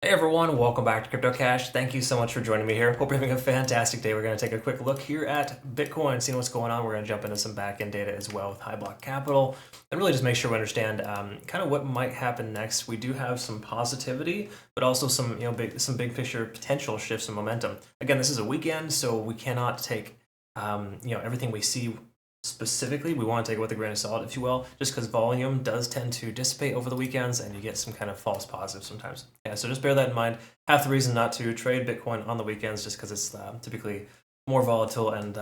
Hey everyone, welcome back to Crypto Cash. Thank you so much for joining me here. Hope you're having a fantastic day. We're going to take a quick look here at Bitcoin, seeing what's going on. We're going to jump into some back-end data as well with High Block Capital, and really just make sure we understand kind of what might happen next. We do have some positivity, but also some big picture potential shifts in momentum. Again, this is a weekend, so we cannot take everything we see specifically. We want to take it with a grain of salt, if you will, just because volume does tend to dissipate over the weekends and you get some kind of false positives sometimes. Yeah, so just bear that in mind. Half the reason not to trade Bitcoin on the weekends just because it's typically more volatile and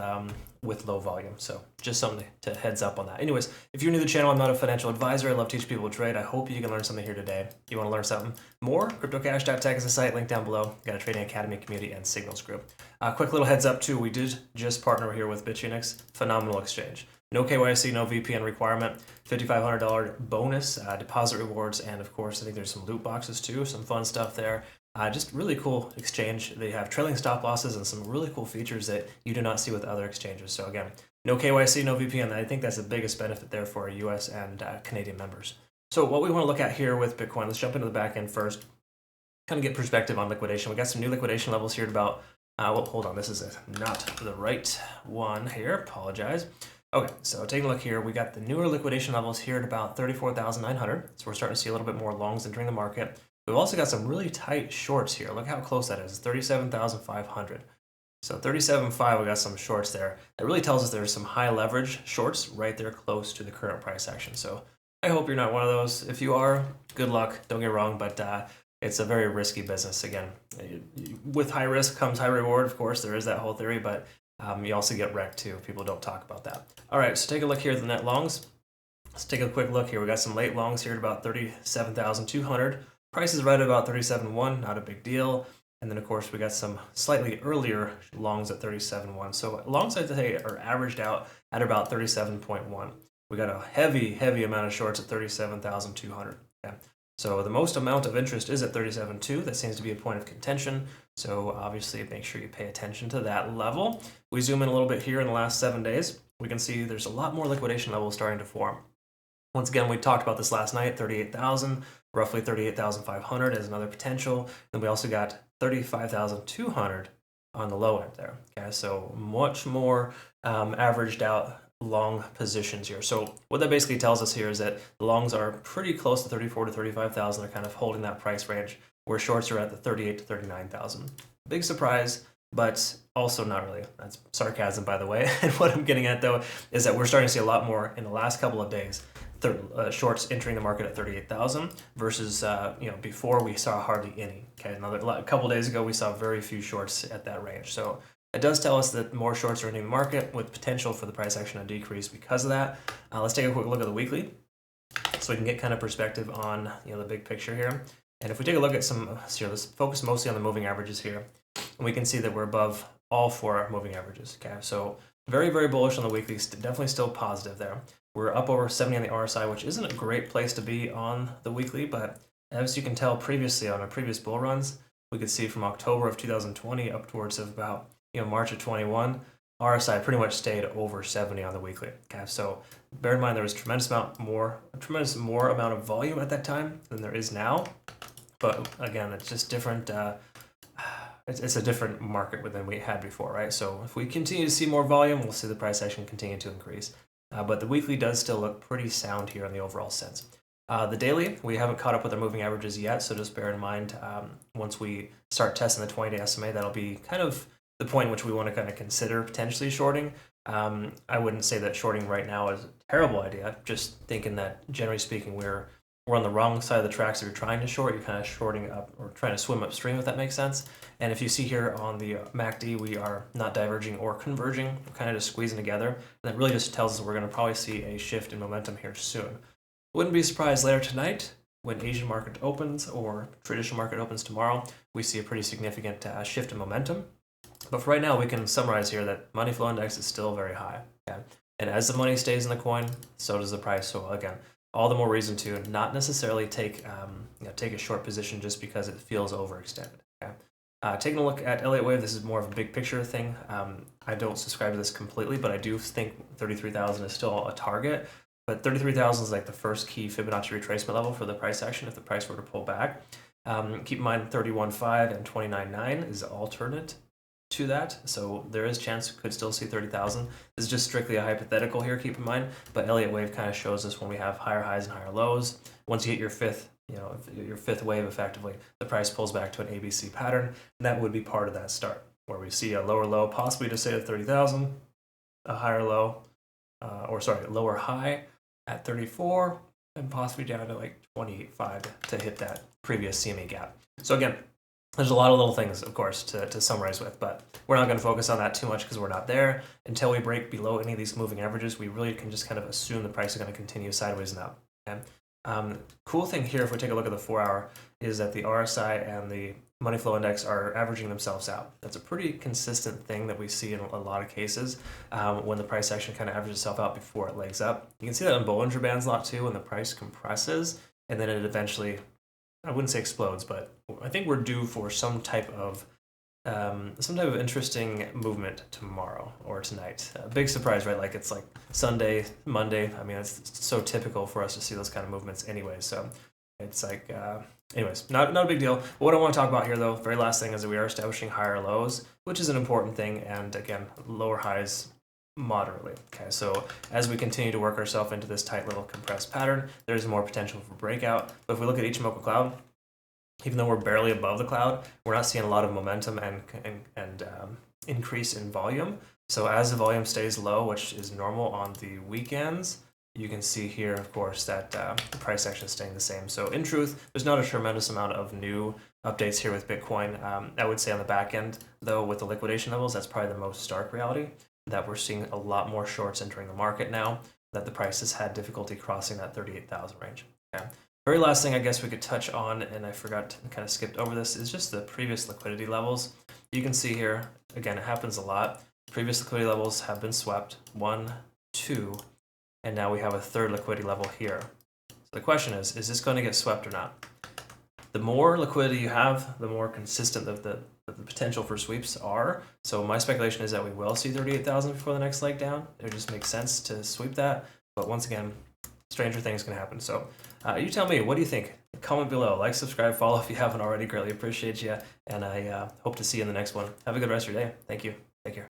with low volume. So just something to heads up on that. Anyways, if you're new to the channel, I'm not a financial advisor. I love teaching people to trade. I hope you can learn something here today. If you want to learn something more, cryptocash.tech is the site, link down below. Got a trading academy, community, and signals group. Quick little heads up too, we did just partner here with Bitunix. Phenomenal exchange. No KYC, no VPN requirement, $5,500 bonus, deposit rewards, and of course, I think there's some loot boxes too, some fun stuff there. Just really cool exchange. They have trailing stop losses and some really cool features that you do not see with other exchanges. So again, no KYC, no VPN. I think that's the biggest benefit there for our US and Canadian members. So what we want to look at here with Bitcoin, let's jump into the back end first, kind of get perspective on liquidation. We got some new liquidation levels here at about, well, hold on, this is not the right one here, apologize. Okay, so taking a look here, we got the newer liquidation levels here at about 34,900. So we're starting to see a little bit more longs entering the market. We've also got some really tight shorts here. Look how close that is, 37,500. So 37.5, we got some shorts there. That really tells us there's some high leverage shorts right there close to the current price action. So I hope you're not one of those. If you are, good luck, don't get wrong, but it's a very risky business. Again, with high risk comes high reward, of course, there is that whole theory, but you also get wrecked too. People don't talk about that. All right, so take a look here at the net longs. Let's take a quick look here. We got some late longs here at about 37,200. Price is right at about 37.1, not a big deal. And then of course we got some slightly earlier longs at 37.1. So longs I'd say are averaged out at about 37.1. We got a heavy amount of shorts at 37,200. Okay. So the most amount of interest is at 37.2. That seems to be a point of contention. So obviously make sure you pay attention to that level. We zoom in a little bit here in the last 7 days. We can see there's a lot more liquidation levels starting to form. Once again, we talked about this last night, 38,000, roughly 38,500 is another potential. Then we also got 35,200 on the low end there. Okay, so much more averaged out long positions here. So what that basically tells us here is that the longs are pretty close to 34 to 35,000. They're kind of holding that price range, where shorts are at the 38 to 39,000. Big surprise, but also not really. That's sarcasm, by the way. And what I'm getting at though is that we're starting to see a lot more in the last couple of days. Shorts entering the market at 38,000 versus before we saw hardly any. Okay, a couple days ago we saw very few shorts at that range. So it does tell us that more shorts are entering the market with potential for the price action to decrease because of that. Let's take a quick look at the weekly, so we can get kind of perspective on the big picture here. And if we take a look at let's focus mostly on the moving averages here, and we can see that we're above all 4 moving averages. Okay, so very bullish on the weekly, definitely still positive there. We're up over 70 on the RSI, which isn't a great place to be on the weekly, but as you can tell previously on our previous bull runs, we could see from October of 2020 up towards of about March of 21, RSI pretty much stayed over 70 on the weekly. Okay, so bear in mind there was a tremendous more amount of volume at that time than there is now, but again, it's just different. It's a different market than we had before, right? So if we continue to see more volume, we'll see the price action continue to increase. But the weekly does still look pretty sound here in the overall sense. The daily, we haven't caught up with our moving averages yet, so just bear in mind once we start testing the 20-day SMA, that'll be kind of the point in which we want to kind of consider potentially shorting. I wouldn't say that shorting right now is a terrible idea, just thinking that generally speaking we're on the wrong side of the tracks. If you're trying to short, you're kind of shorting up or trying to swim upstream, if that makes sense. And if you see here on the MACD, we are not diverging or converging. We're kind of just squeezing together. And that really just tells us we're going to probably see a shift in momentum here soon. Wouldn't be surprised later tonight when Asian market opens or traditional market opens tomorrow, we see a pretty significant shift in momentum. But for right now, we can summarize here that money flow index is still very high. Okay? And as the money stays in the coin, so does the price. So again, all the more reason to not necessarily take a short position just because it feels overextended. Okay? Taking a look at Elliott Wave, this is more of a big picture thing. I don't subscribe to this completely, but I do think 33,000 is still a target. But 33,000 is like the first key Fibonacci retracement level for the price action if the price were to pull back. Keep in mind 31.5 and 29.9 is alternate to that, so there is chance we could still see 30,000. This is just strictly a hypothetical here, keep in mind, but Elliott Wave kind of shows us when we have higher highs and higher lows. Once you hit your fifth wave, effectively, the price pulls back to an ABC pattern, and that would be part of that start, where we see a lower low, possibly to say at 30,000, a higher low, lower high at 34, and possibly down to like 28.5 to hit that previous CME gap. So again, there's a lot of little things, of course, to summarize with, but we're not going to focus on that too much because we're not there. Until we break below any of these moving averages, we really can just kind of assume the price is going to continue sideways and up. Okay? Cool thing here, if we take a look at the 4-hour, is that the RSI and the money flow index are averaging themselves out. That's a pretty consistent thing that we see in a lot of cases when the price action kind of averages itself out before it legs up. You can see that in Bollinger Bands a lot too, when the price compresses and then it eventually, I wouldn't say explodes, but I think we're due for some type of interesting movement tomorrow or tonight. Big surprise, right? Like it's like Sunday, Monday. I mean, it's so typical for us to see those kind of movements anyway. So it's like, anyways, not a big deal. But what I want to talk about here, though, very last thing, is that we are establishing higher lows, which is an important thing, and again, lower highs moderately. Okay, so as we continue to work ourselves into this tight little compressed pattern, there's more potential for breakout. But if we look at Ichimoku Cloud, even though we're barely above the cloud, we're not seeing a lot of momentum and increase in volume. So as the volume stays low, which is normal on the weekends, you can see here, of course, that the price action is staying the same. So in truth, there's not a tremendous amount of new updates here with Bitcoin. I would say on the back end, though, with the liquidation levels, that's probably the most stark reality, that we're seeing a lot more shorts entering the market now, that the price has had difficulty crossing that 38,000 range. Okay. Very last thing I guess we could touch on, and I forgot to kind of skipped over this, is just the previous liquidity levels. You can see here, again, it happens a lot. Previous liquidity levels have been swept, 1, 2, and now we have a third liquidity level here. So the question is this going to get swept or not? The more liquidity you have, the more consistent the potential for sweeps are. So my speculation is that we will see 38,000 before the next leg down. It just makes sense to sweep that. But once again, stranger things can happen. So you tell me, what do you think? Comment below, like, subscribe, follow if you haven't already. Greatly appreciate you. And I hope to see you in the next one. Have a good rest of your day. Thank you. Take care.